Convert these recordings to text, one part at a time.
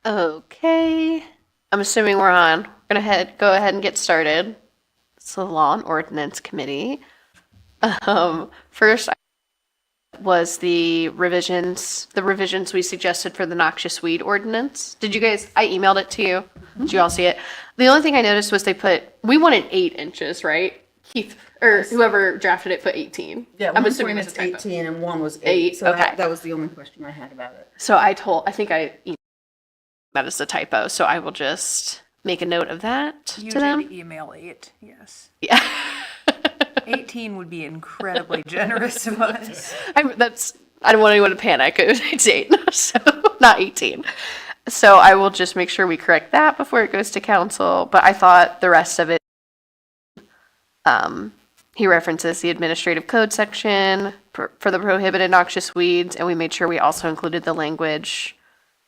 Okay. I'm assuming we're on. We're gonna go ahead and get started. It's the Law and Ordinance Committee. First was the revisions we suggested for the noxious weed ordinance. Did you guys, I emailed it to you. Did you all see it? The only thing I noticed was we wanted 8 inches, right? Keith, or whoever drafted it put 18. Yeah, I'm one assuming point it's is a typo. 18 and one was 8. Eight, So okay. that was the only question I had about it. So I think I emailed that is a typo, so I will just make a note of that You to them. did email 8, yes. Yeah. 18 would be incredibly generous of us. I don't want anyone to panic. It's 8, so not 18. So I will just make sure we correct that before it goes to council. But I thought the rest of it, he references the administrative code section for the prohibited noxious weeds, and we made sure we also included the language,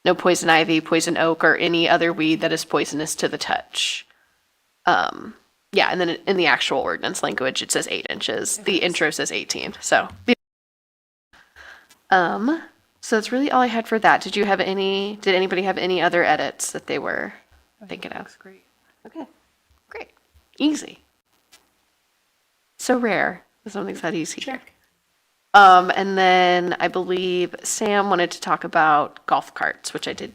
no poison ivy, poison oak, or any other weed that is poisonous to the touch. Yeah, and then in the actual ordinance language, it says 8 inches. The intro says 18. So that's really all I had for that. Did anybody have any other edits that they were thinking of? That's great. Okay, great. Easy. So rare. Something's that easy. Check. And then I believe Sam wanted to talk about golf carts, which I did.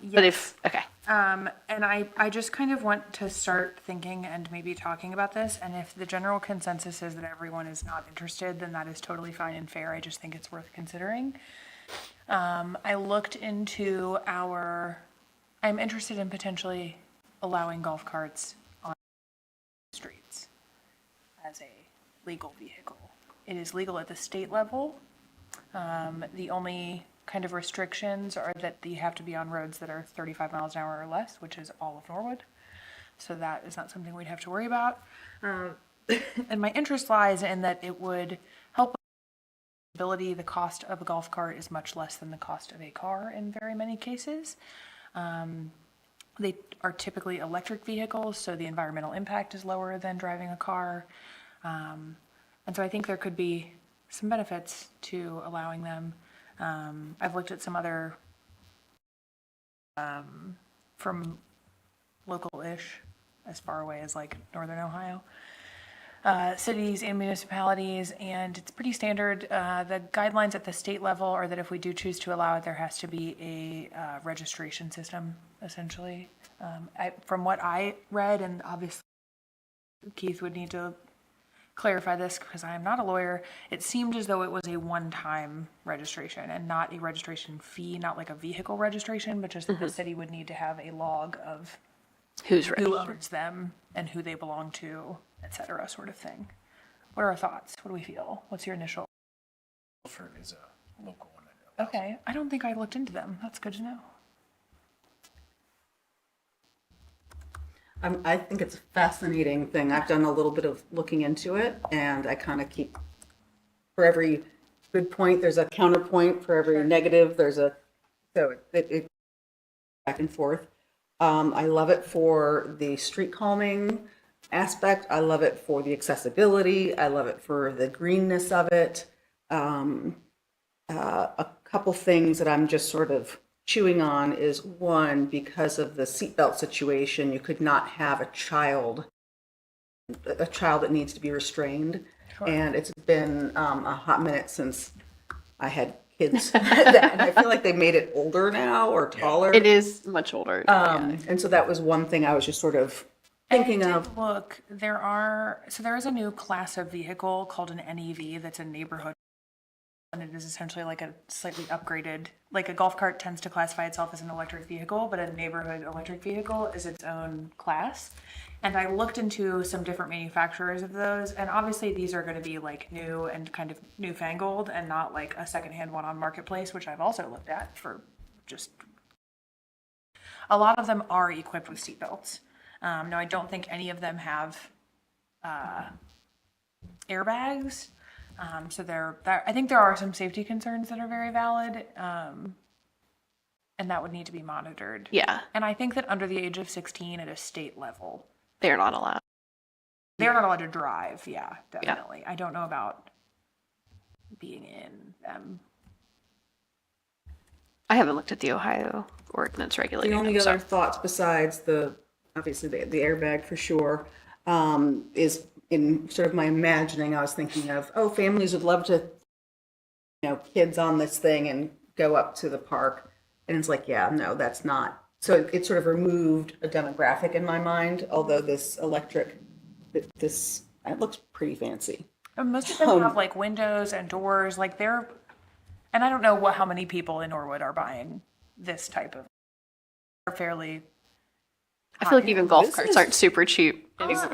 But okay. And I just kind of want to start thinking and maybe talking about this. And if the general consensus is that everyone is not interested, then that is totally fine and fair. I just think it's worth considering. I looked into I'm interested in potentially allowing golf carts on streets as a legal vehicle. It is legal at the state level. The only kind of restrictions are that you have to be on roads that are 35 miles an hour or less, which is all of Norwood. So that is not something we'd have to worry about. And my interest lies in that it would help with ability. The cost of a golf cart is much less than the cost of a car in very many cases. They are typically electric vehicles, so the environmental impact is lower than driving a car. And so I think there could be some benefits to allowing them. I've looked at some other from local-ish, as far away as like Northern Ohio, cities and municipalities, and it's pretty standard. The guidelines at the state level are that if we do choose to allow it, there has to be a registration system, essentially. From what I read, and obviously Keith would need to clarify this because I am not a lawyer, it seemed as though it was a one-time registration and not a registration fee, not like a vehicle registration, but just that the city would need to have a log of Who owns them and who they belong to, etc., sort of thing. What are our thoughts? What do we feel? What's your initial? Milford is a local one. I know. Okay, I don't think I looked into them. That's good to know. I think it's a fascinating thing. I've done a little bit of looking into it, and I kind of keep, for every good point, there's a counterpoint. For every negative, so it back and forth. I love it for the street calming aspect. I love it for the accessibility. I love it for the greenness of it. A couple things that I'm just sort of chewing on is, one, because of the seatbelt situation, you could not have a child that needs to be restrained. Sure. And it's been a hot minute since I had kids. And I feel like they made it older now or taller. It is much older. And so that was one thing I was just sort of thinking of. Look, there is a new class of vehicle called an NEV that's a neighborhood. And it is essentially like a slightly upgraded, like a golf cart tends to classify itself as an electric vehicle, but a neighborhood electric vehicle is its own class. And I looked into some different manufacturers of those, and obviously these are going to be like new and kind of newfangled and not like a secondhand one on Marketplace, which I've also looked at for just. A lot of them are equipped with seatbelts. Now, I don't think any of them have airbags. So I think there are some safety concerns that are very valid, and that would need to be monitored. Yeah. And I think that under the age of 16 at a state level, They're not allowed. They're not allowed to drive. Yeah, definitely. Yeah. I don't know about being in them. I haven't looked at the Ohio ordinance The regulating only them. other So thoughts besides obviously the airbag for sure, is in sort of my imagining, I was thinking of, oh, families would love to, kids on this thing and go up to the park. And it's like, yeah, no, that's not. So it sort of removed a demographic in my mind, although this electric, it looks pretty fancy. And most of them have like windows and doors, like and I don't know how many people in Norwood are buying this type of, they're fairly. I feel like even golf This carts is- aren't super cheap.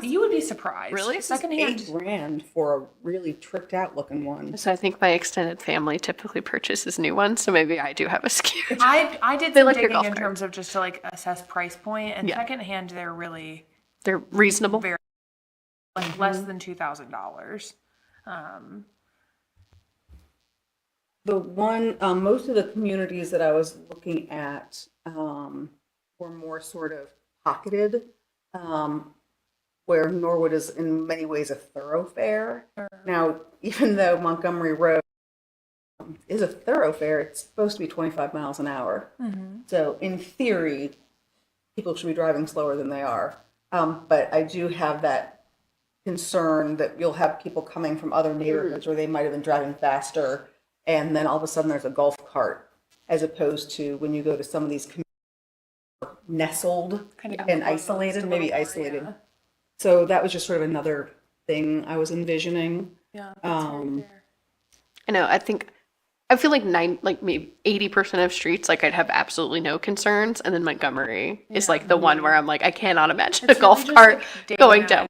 You would be surprised. Really? Secondhand. $8,000 for a really tricked out looking one. So I think my extended family typically purchases new ones, so maybe I do have a skew. I did They some like your digging golf in cart. terms of just to like assess price point, and Yeah. secondhand they're really They're reasonable. very like less than $2,000. The one, most of the communities that I was looking at were more sort of pocketed, where Norwood is in many ways a thoroughfare. Now, even though Montgomery Road is a thoroughfare, it's supposed to be 25 miles an hour. So in theory, people should be driving slower than they are. But I do have that concern that you'll have people coming from other neighborhoods where they might have been driving faster, and then all of a sudden there's a golf cart, as opposed to when you go to some of these nestled Kind of and enclosed isolated, a maybe little isolated. area. So that was just sort of another thing I was envisioning. Yeah, that's very fair. I know. I feel like maybe 80% of streets, like I'd have absolutely no concerns, and then Montgomery is like the one where I'm like, I cannot imagine a It's golf really just, cart like, dating going out. down.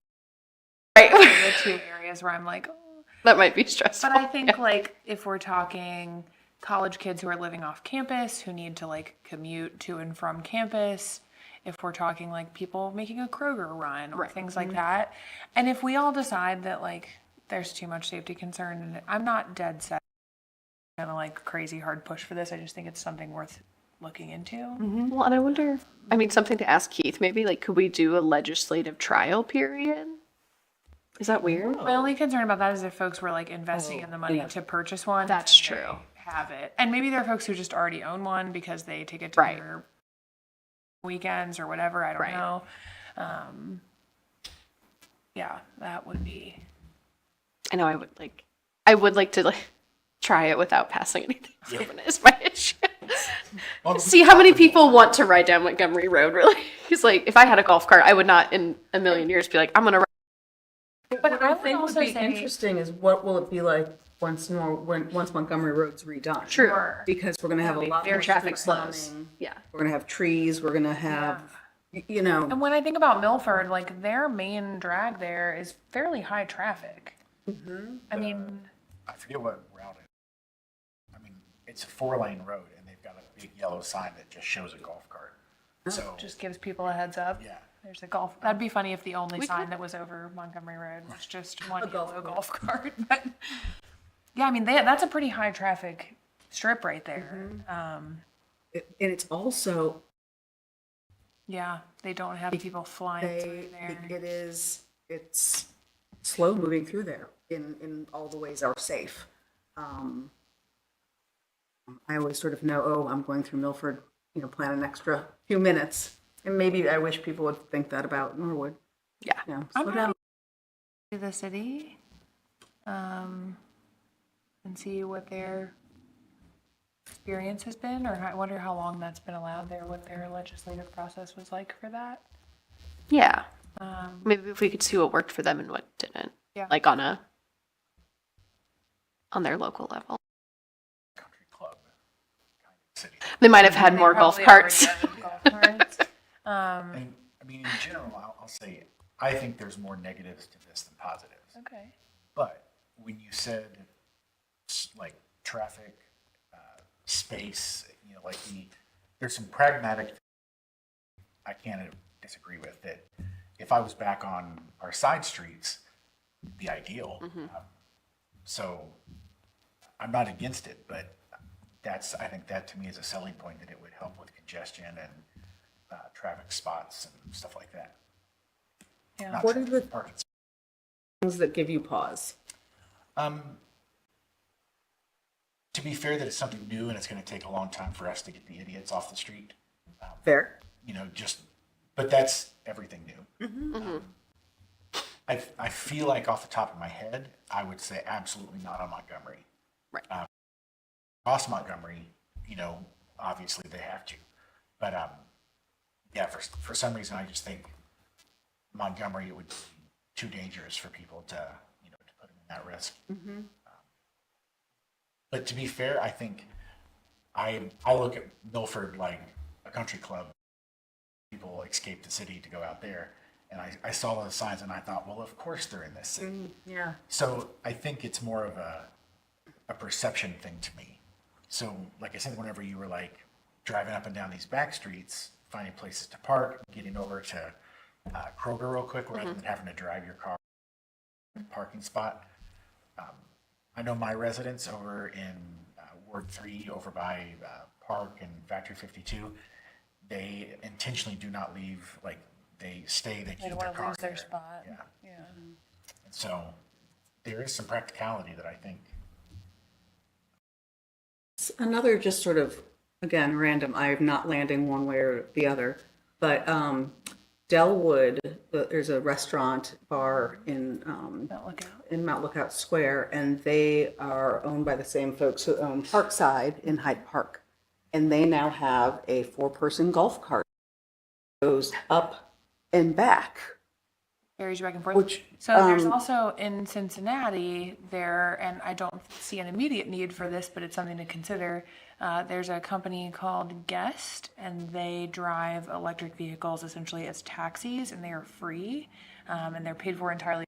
Right. The two areas where I'm like, oh. That might be stressful. But I think like if we're talking college kids who are living off campus who need to like commute to and from campus, if we're talking like people making a Kroger run or things like that, and if we all decide that like there's too much safety concern, and I'm not dead set kind of like crazy hard push for this, I just think it's something worth looking into. Well, and I wonder, I mean, something to ask Keith, maybe like, could we do a legislative trial period? Is that weird? My only concern about that is if folks were like investing in the money to purchase one. That's then true. they have it. And maybe there are folks who just already own one because they take it to Right. their weekends or whatever. I don't Right. know. Yeah, that would be. I know I would like to like try it without passing anything through, is my issue. Well, See how many people want to ride down Montgomery Road, really? He's like, if I had a golf cart, I would not in a million years be like, I'm going to ride. But What I I would think would also be say- interesting is what will it be like once Montgomery Road's redone? True. Sure. Because we're gonna have a lot more traffic street slows. coming. Yeah. We're gonna have trees, we're gonna have, you know, And when I think about Milford, like their main drag there is fairly high traffic. I mean, I forget what route it is. I mean, it's a 4-lane road and they've got a big yellow sign that just shows a golf cart. So, just gives people a heads up. yeah. There's a golf. That'd be funny if the only sign that was over Montgomery Road was just one yellow golf cart. But yeah, I mean that's a pretty high traffic strip right there. and it's also, Yeah, they don't have people flying through there. it's slow moving through there in all the ways are safe. I always sort of know, oh, I'm going through Milford, plan an extra few minutes. And maybe I wish people would think that about Norwood. Yeah. I'm Slow down. to the city, and see what their experience has been, or I wonder how long that's been allowed there, what their legislative process was like for that. Yeah. Maybe if we could see what worked for them and what didn't. Yeah. Like on their local level. Country club kind of city. They might have had more golf Probably carts. already have golf carts. And, I mean, in general, I'll say, I think there's more negatives to this than positives. Okay. But when you said like traffic, space, like there's some pragmatic, I can't disagree with that. If I was back on our side streets, it'd be ideal. So I'm not against it, but I think that to me is a selling point, that it would help with congestion and traffic spots and stuff like that. Yeah. Not What are the parking. things that give you pause? To be fair, that it's something new and it's going to take a long time for us to get the idiots off the street. Fair. But that's everything new. I feel like off the top of my head, I would say absolutely not on Montgomery. Right. Across Montgomery, obviously they have to. But yeah, for some reason, I just think Montgomery, it would be too dangerous for people to put them in that risk. But to be fair, I think I look at Milford like a country club. People escape the city to go out there. And I saw those signs and I thought, well, of course they're in this city. Yeah. So I think it's more of a perception thing to me. So like I said, whenever you were like driving up and down these back streets, finding places to park, getting over to Kroger real quick rather than having to drive your car to a parking spot. I know my residents over in Ward 3 over by Park and Factory 52, they intentionally do not leave, like they stay, they keep don't their wanna car lose their there. spot. Yeah. Yeah. And so there is some practicality that I think. Another just sort of, again, random, I'm not landing one way or the other, but Delwood, there's a restaurant bar in Don't look out. Mount Lookout Square, and they are owned by the same folks who own Parkside in Hyde Park. And they now have a 4-person golf cart that goes up and back. Carries you back and forth. Which, so there's also in Cincinnati there, and I don't see an immediate need for this, but it's something to consider. There's a company called Guest, and they drive electric vehicles essentially as taxis, and they are free, and they're paid for entirely.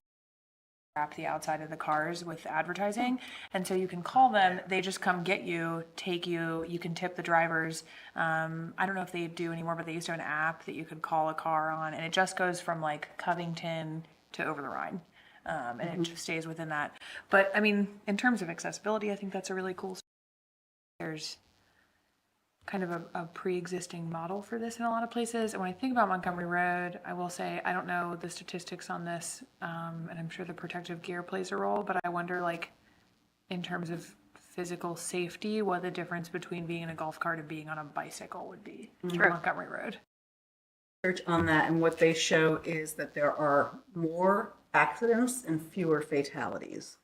Wrap the outside of the cars with advertising, and so you can call them. They just come get you, take you. You can tip the drivers. I don't know if they do anymore, but they used to have an app that you could call a car on, and it just goes from like Covington to over the Rhine, and it just stays within that. But I mean, in terms of accessibility, I think that's a really cool. There's kind of a pre-existing model for this in a lot of places. And when I think about Montgomery Road, I will say, I don't know the statistics on this, and I'm sure the protective gear plays a role, but I wonder, like, in terms of physical safety, what the difference between being in a golf cart and being on a bicycle would be on Montgomery Road. Research on that, and what they show is that there are more accidents and fewer fatalities.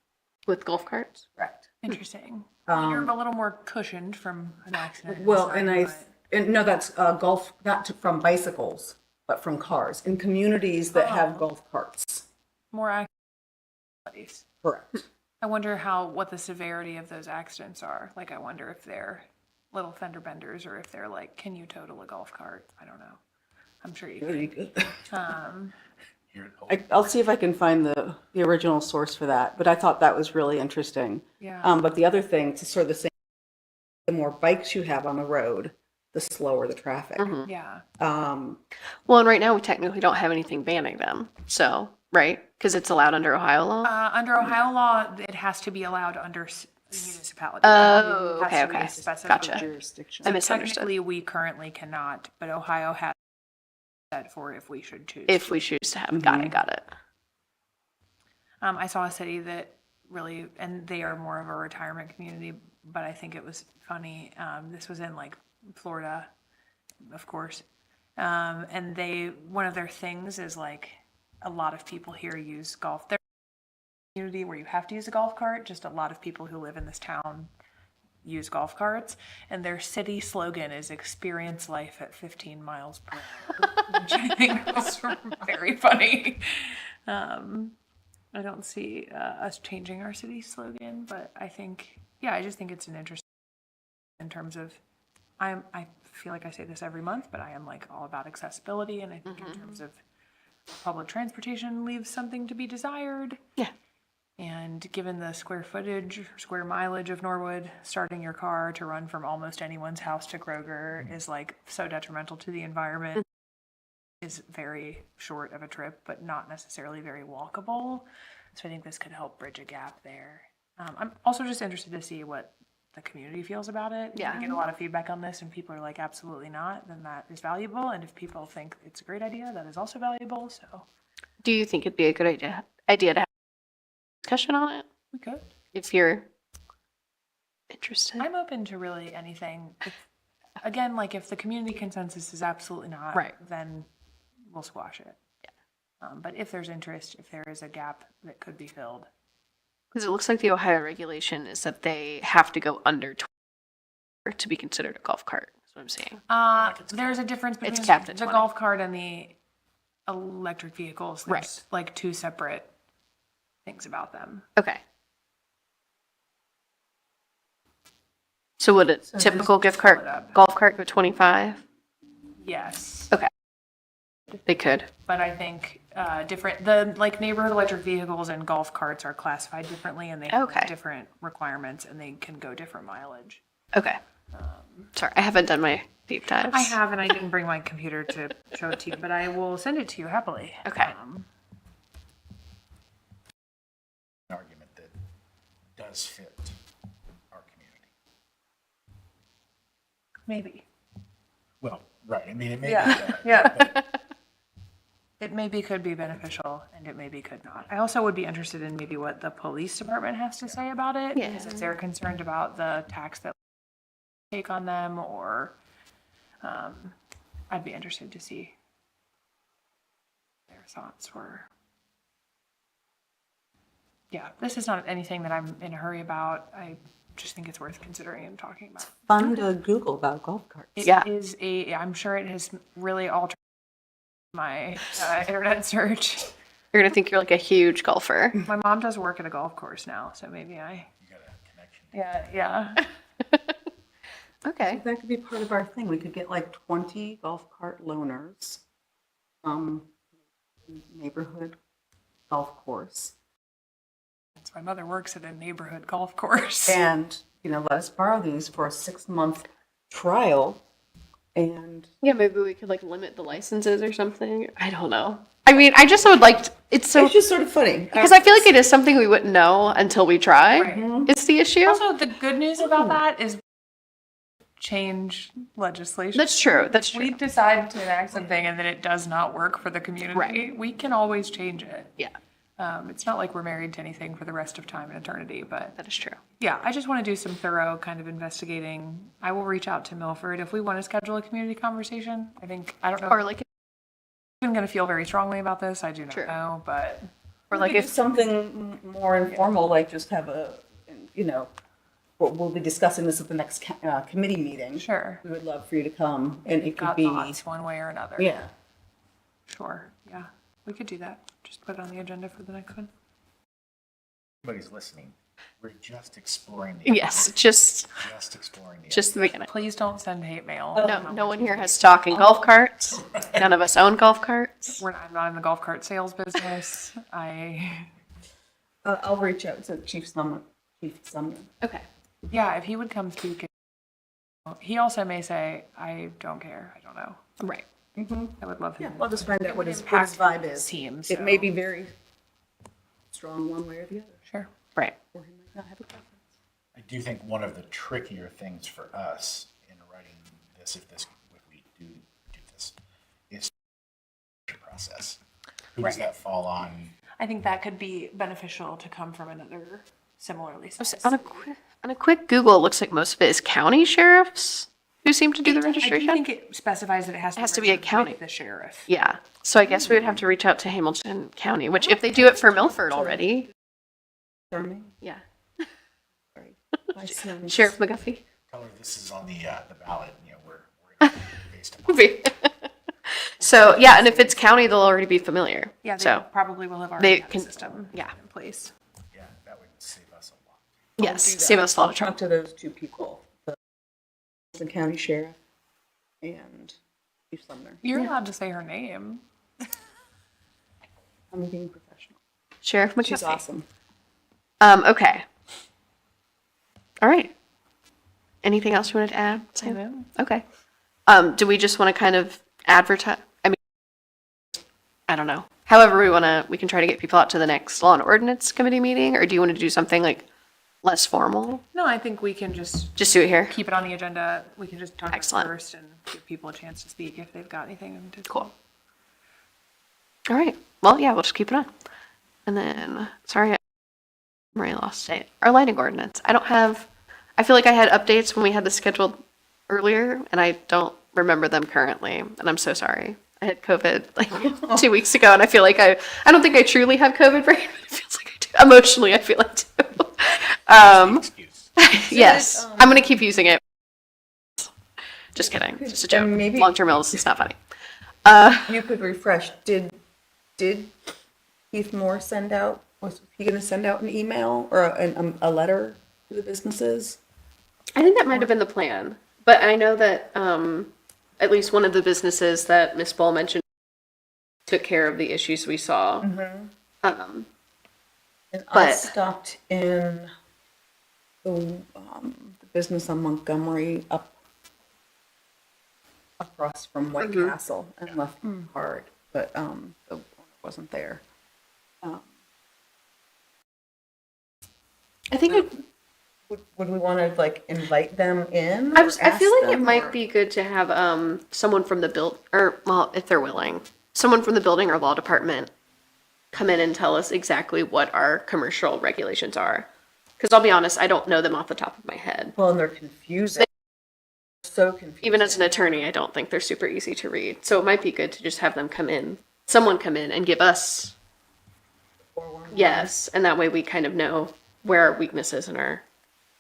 With golf carts? Correct. Interesting. You're a little more cushioned from an accident. Well, inside, and no, that's golf, from bicycles, but from cars, in communities that have golf carts. more accidents. Correct. I wonder what the severity of those accidents are. Like, I wonder if they're little fender benders or if they're like, can you total a golf cart? I don't know. I'm sure you can. Very good. Here, I'll see if I can find the original source for that, but I thought that was really interesting. Yeah. But the other thing, to sort of the same, the more bikes you have on the road, the slower the traffic. Yeah. Well, and right now we technically don't have anything banning them. So, right? Because it's allowed under Ohio law. Under Ohio law, it has to be allowed under municipality. Oh, It okay, has to be okay. a specific Gotcha. Jurisdiction. I misunderstood. Technically, we currently cannot, but Ohio has that for if we should choose. If we choose to have. Got it. I saw a city that really, and they are more of a retirement community, but I think it was funny. This was in like Florida, of course. And one of their things is like a lot of people here use golf. There's a community where you have to use a golf cart. Just a lot of people who live in this town use golf carts, and their city slogan is "Experience life at 15 miles per hour," which I think was very funny. I don't see us changing our city slogan, but I think, I just think it's an interesting in terms of, I feel like I say this every month, but I am like all about accessibility, and I think in terms of public transportation leaves something to be desired. Yeah. And given the square footage, square mileage of Norwood, starting your car to run from almost anyone's house to Kroger is like so detrimental to the environment. Is very short of a trip, but not necessarily very walkable. So I think this could help bridge a gap there. I'm also just interested to see what the community feels about it. Yeah. If we get a lot of feedback on this and people are like, absolutely not, then that is valuable. And if people think it's a great idea, that is also valuable. So Do you think it'd be a good idea to have a discussion on it? we could. If you're interested. I'm open to really anything. Again, like if the community consensus is absolutely not, Right. then we'll squash it. But if there's interest, if there is a gap that could be filled. Because it looks like the Ohio regulation is that they have to go under 20 to be considered a golf cart. That's what I'm saying. There's a difference between It's capped at the 20. golf cart and the electric vehicles. There's Right. like two separate things about them. Okay. So would a So typical just gift pull cart, it up. golf cart go 25? Yes. Okay. They could. But I think the like neighborhood electric vehicles and golf carts are classified differently and they have Okay. different requirements and they can go different mileage. Okay. Sorry, I haven't done my deep dives. I have, and I didn't bring my computer to show it to you, but I will send it to you happily. Okay. An argument that does fit our community. Maybe. Well, right, I mean, it may be Yeah, that, yeah. but It maybe could be beneficial and it maybe could not. I also would be interested in maybe what the police department has to say about it. Yeah. Because if they're concerned about the tax that we take on them or I'd be interested to see their thoughts were. Yeah, this is not anything that I'm in a hurry about. I just think it's worth considering and talking about. Fun to Google about golf carts. It Yeah. is I'm sure it has really altered my internet search. You're gonna think you're like a huge golfer. My mom does work at a golf course now, so maybe I. you got a connection. Yeah. Okay. That could be part of our thing. We could get like 20 golf cart loaners from neighborhood golf course. That's my mother works at a neighborhood golf course. And, let us borrow these for a 6-month trial. And Yeah, maybe we could like limit the licenses or something. I don't know. I mean, I just would like to, it's so it's just sort of funny. because I feel like it is something we wouldn't know until we try. Right. It's the issue. Also, the good news about that is change legislation. That's true. That's We true. decide to enact something and then it does not work for the community. Right. We can always change it. Yeah, It's not like we're married to anything for the rest of time and eternity, but that is true. yeah, I just want to do some thorough kind of investigating. I will reach out to Milford if we want to schedule a community conversation. I don't know. Or like, I'm going to feel very strongly about this. I do not True. know, but or like if if something more informal, like just have we'll be discussing this at the next committee meeting. sure. We would love for you to come, and it could Got be, thoughts one way or another. yeah. Sure. Yeah, we could do that. Just put it on the agenda for the next one. Everybody's listening. We're just exploring the yes, just exploring the the beginning. Please don't send hate mail. No one here has stock in golf carts. None of us own golf carts. I'm not in the golf cart sales business. I'll reach out to Chief Sumner. Okay. Yeah, if he would come speak. He also may say, I don't care. I don't know. Right. I would love him. I'll just find out what his impact vibe is. Team, It may be very strong one way or the other, Sure. Right. or he might not have a preference. I do think one of the trickier things for us in writing this, if we do this, is the process. Who does that fall on? I think that could be beneficial to come from another similarly sized. On a quick Google, it looks like most of it is county sheriffs who seem to do the I do registration. think it specifies that it has to be a register county. with the sheriff. Yeah. So I guess we would have to reach out to Hamilton County, which if they do it for Milford already. Charming. Yeah. Sorry. My son- Sheriff McGuffey. Tell her this is on the ballot, we're going to based upon. So yeah, and if it's county, they'll already be familiar. Yeah, they So probably will have already they had a can- system yeah. in place. Yeah, that would save us a lot. yes, do that. save us a lot I'll of trouble. talk to those two people, the county sheriff and Chief Sumner. You're allowed to say her name. I'm being professional. Sheriff McGuffey. She's awesome. Okay. All right. Anything else you wanted to add? Sam? Okay. Do we just want to kind of advertise? I mean, I don't know. However we can try to get people out to the next Law and Ordinance Committee meeting, or do you want to do something like less formal? No, I think we can just Just do it here. keep it on the agenda. We can just talk about it Excellent. first and give people a chance to speak if they've got anything to. Cool. All right. Well, yeah, we'll just keep it on. And then, sorry, I lost it. Our lighting ordinance. I feel like I had updates when we had the scheduled earlier, and I don't remember them currently, and I'm so sorry. I had COVID like 2 weeks ago, and I feel like I don't think I truly have COVID brain, but it feels like I do. Emotionally, I feel like I do. Excuse. Yes, I'm gonna keep using it. Just kidding. It's just a joke. And maybe- Long-term illness is not funny. You could refresh. Did Keith Moore send out, was he going to send out an email or a letter to the businesses? I think that might have been the plan, but I know that at least one of the businesses that Miss Ball mentioned took care of the issues we saw. And I But- stopped in the business on Montgomery across from White Castle and left a card, but the owner wasn't there. I think Would we want to like invite them in? I or feel ask like it them, might or- be good to have someone from the if they're willing, someone from the building or law department come in and tell us exactly what our commercial regulations are. Because I'll be honest, I don't know them off the top of my head. Well, and they're confusing. So confusing. Even as an attorney, I don't think they're super easy to read. So it might be good to just have them someone come in and give us, yes, and that way we kind of know where our weaknesses and our,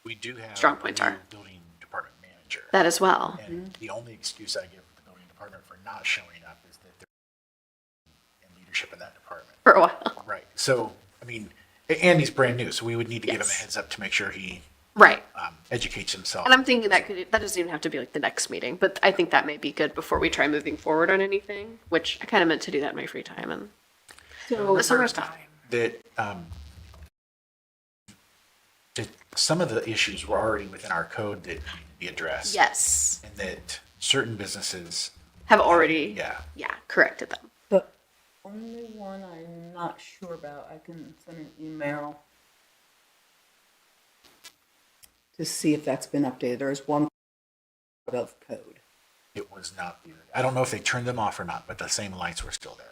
We do have Strong points a new are. building department manager. that as well. And the only excuse I give the building department for not showing up is that they're in leadership in that department. For a while. Right. So, I mean, and he's brand new, so we would need to give him a Yes. heads up to make sure he Right. educates himself. And I'm thinking that doesn't even have to be like the next meeting, but I think that may be good before we try moving forward on anything, which I kind of meant to do that in my free time and the summer stuff. that that some of the issues were already within our code that need to be addressed. Yes. And that certain businesses, Have already, yeah, The corrected them. only one I'm not sure about, I can send an email to see if that's been updated. There is one out of code. it was not. I don't know if they turned them off or not, but the same lights were still there.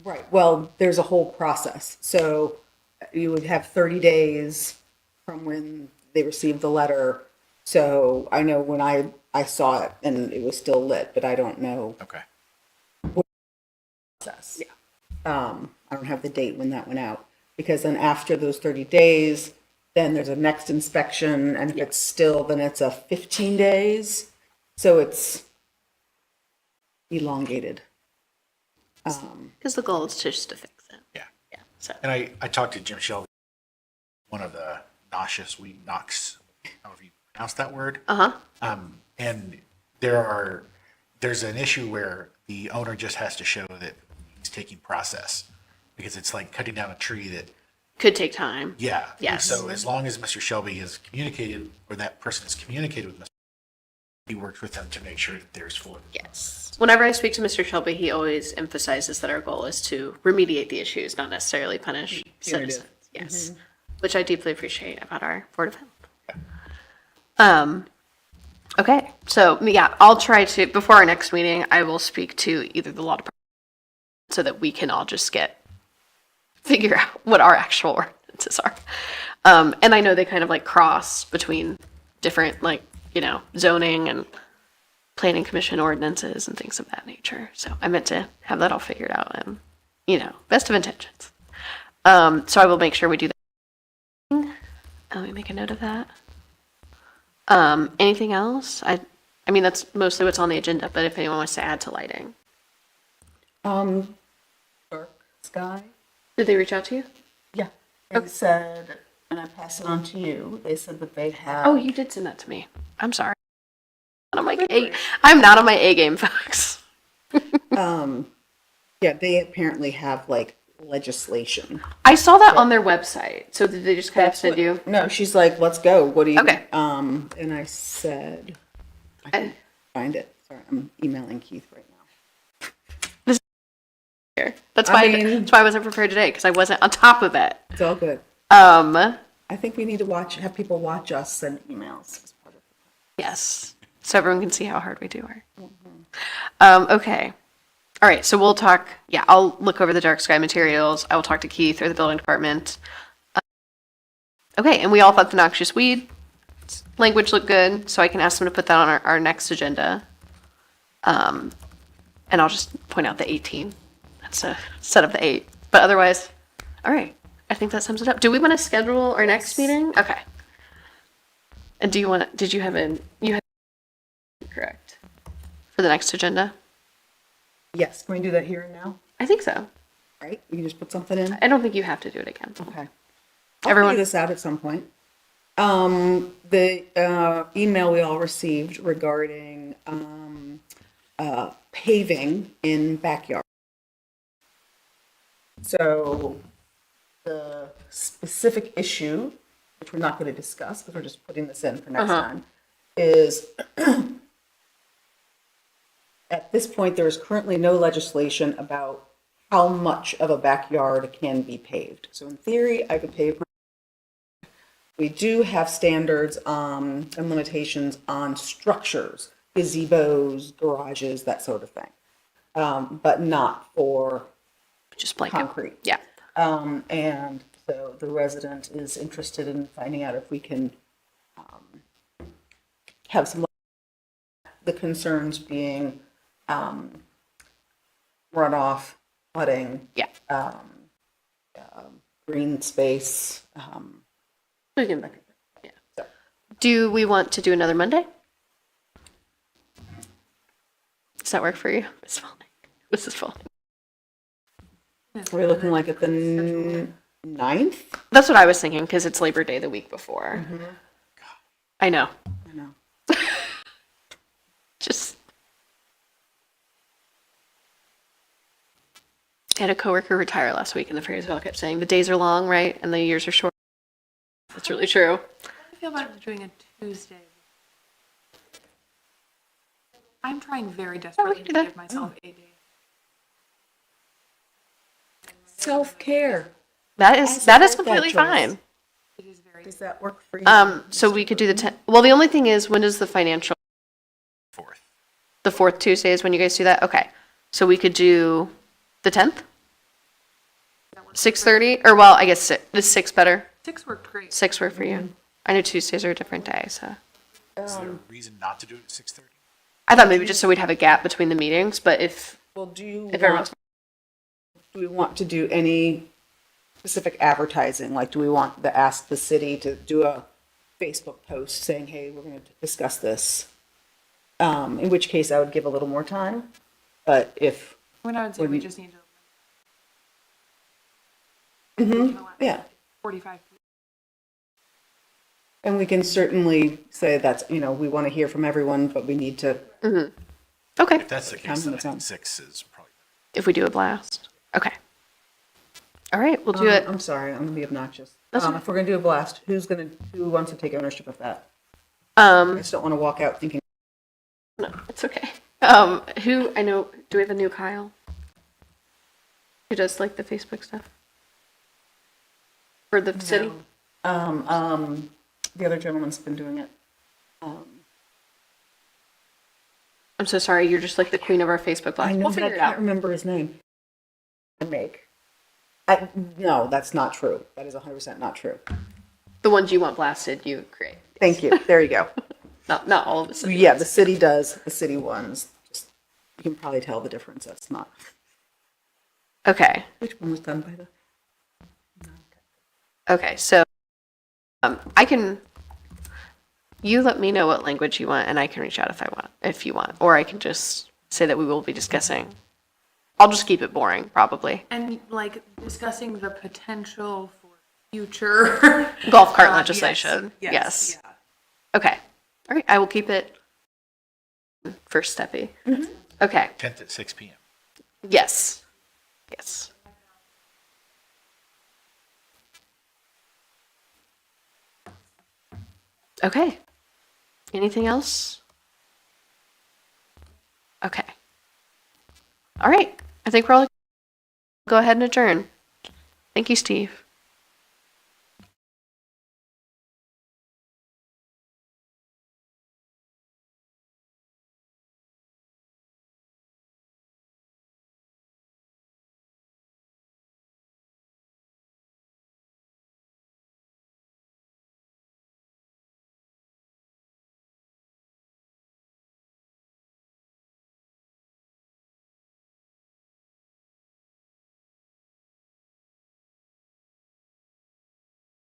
Right. Well, there's a whole process. So you would have 30 days from when they received the letter. So I know when I saw it and it was still lit, but I don't know Okay. process. Yeah. I don't have the date when that went out, because then after those 30 days, then there's a next inspection, and if it's still, then it's a 15 days. So it's elongated. Because the goal is just to fix it. Yeah. Yeah. So And I talked to Jim Shelby, one of the noxious weed knocks. I don't know if you pronounce that word. And there's an issue where the owner just has to show that he's taking process, because it's like cutting down a tree that, could take time. yeah. Yes. So as long as Mr. Shelby has communicated, or that person has communicated with Mr. He worked with them to make sure that there's full. Yes. Whenever I speak to Mr. Shelby, he always emphasizes that our goal is to remediate the issues, not necessarily punish citizens. Yes. Which I deeply appreciate about our Board of Health. Okay. So yeah, I'll try to, before our next meeting, I will speak to either the law department so that we can all just figure out what our actual ordinances are. And I know they kind of like cross between different zoning and planning commission ordinances and things of that nature. So I meant to have that all figured out and, best of intentions. So I will make sure we do that. Let me make a note of that. Anything else? I mean, that's mostly what's on the agenda, but if anyone wants to add to lighting. Dark sky. Did they reach out to you? Yeah. They said, and I pass it on to you, they said that they have. Oh, you did send that to me. I'm sorry. I'm not on my A game, folks. Yeah, they apparently have like legislation. I saw that on their website. So did they just kind of send you? No, she's like, let's go. What do you? Okay. And I said, I can find it. Sorry, I'm emailing Keith right now. That's I why mean- that's why I wasn't prepared today, because I wasn't on top of it. It's all good. Um, I think we need to have people watch us send emails as part of it. yes. So everyone can see how hard we do work. Okay. All right. So we'll talk. Yeah, I'll look over the dark sky materials. I will talk to Keith or the building department. Okay. And we all thought the noxious weed language look good, so I can ask them to put that on our next agenda. And I'll just point out the 18. That's a set of the 8. But otherwise, all right. I think that sums it up. Do we want to schedule our next meeting? Okay. And did you have correct for the next agenda? Yes, can we do that here and now? I think so. Right? We can just put something in? I don't think you have to do it again. Okay. Everyone- I'll figure this out at some point. The email we all received regarding paving in backyard. So the specific issue, which we're not going to discuss because we're just putting this in for next time, is at this point, there is currently no legislation about how much of a backyard can be paved. So in theory, I could pave. We do have standards and limitations on structures, gazebos, garages, that sort of thing, but not for Just blanket. concrete. Yeah. And so the resident is interested in finding out if we can have some, the concerns being runoff, flooding, Yeah. green space. We can, yeah. Do we want to do another Monday? Does that work for you, Ms. Falling? Mrs. Falling? Are we looking like at the 9th? That's what I was thinking, because it's Labor Day the week before. I know. I know. Just. I had a coworker retire last week, and the phrase kept saying, the days are long, right? And the years are short. That's really true. How do you feel about doing a Tuesday? I'm trying very desperately do to that. give myself a day. Self-care. That is like that completely choice. fine. It is very. Does that work for you? So we could do the 10th. Well, the only thing is, when does the financial, 4th. the 4th Tuesday is when you guys do that? Okay. So we could do the 10th? 6:30? Or, well, I guess is 6 better? 6 worked great. 6 work for you? I know Tuesdays are a different day, so. Is there a reason not to do it at 6:30? I thought maybe just so we'd have a gap between the meetings, but if Well, do everyone's. we want to do any specific advertising? Like, do we want to ask the city to do a Facebook post saying, hey, we're going to discuss this? In which case I would give a little more time. But if, When I would say we just need yeah, 45 people. and we can certainly say that's, we want to hear from everyone, but we need to, Okay, If that's the case, then I think 6 is probably. if we do a blast. Okay. All right, we'll do it. I'm sorry, I'm going to be obnoxious. That's okay. If we're going to do a blast, who wants to take ownership of that? I just don't want to walk out thinking, No, it's okay. I know, do we have a new Kyle? Who does like the Facebook stuff? For the city? the other gentleman's been doing it. I'm so sorry, you're just like the queen of our Facebook blast. I know, We'll but I figure it can't out. remember his name. No, that's not true. That is 100% not true. The ones you want blasted, you create. Thank you. There you go. Not all of the city. Yeah, the city does, the city ones. Just, you can probably tell the difference. That's not. Okay, Which one was done by the? okay, so you let me know what language you want and I can reach out if you want, or I can just say that we will be discussing. I'll just keep it boring, probably. And like discussing the potential for future Golf cart yes, legislation. Yes. yeah. Okay. All right, I will keep it first steppy. Okay. 10th at 6 p.m. Yes. Yes. Okay. Anything else? Okay. All right. I think we're all go ahead and adjourn. Thank you, Steve.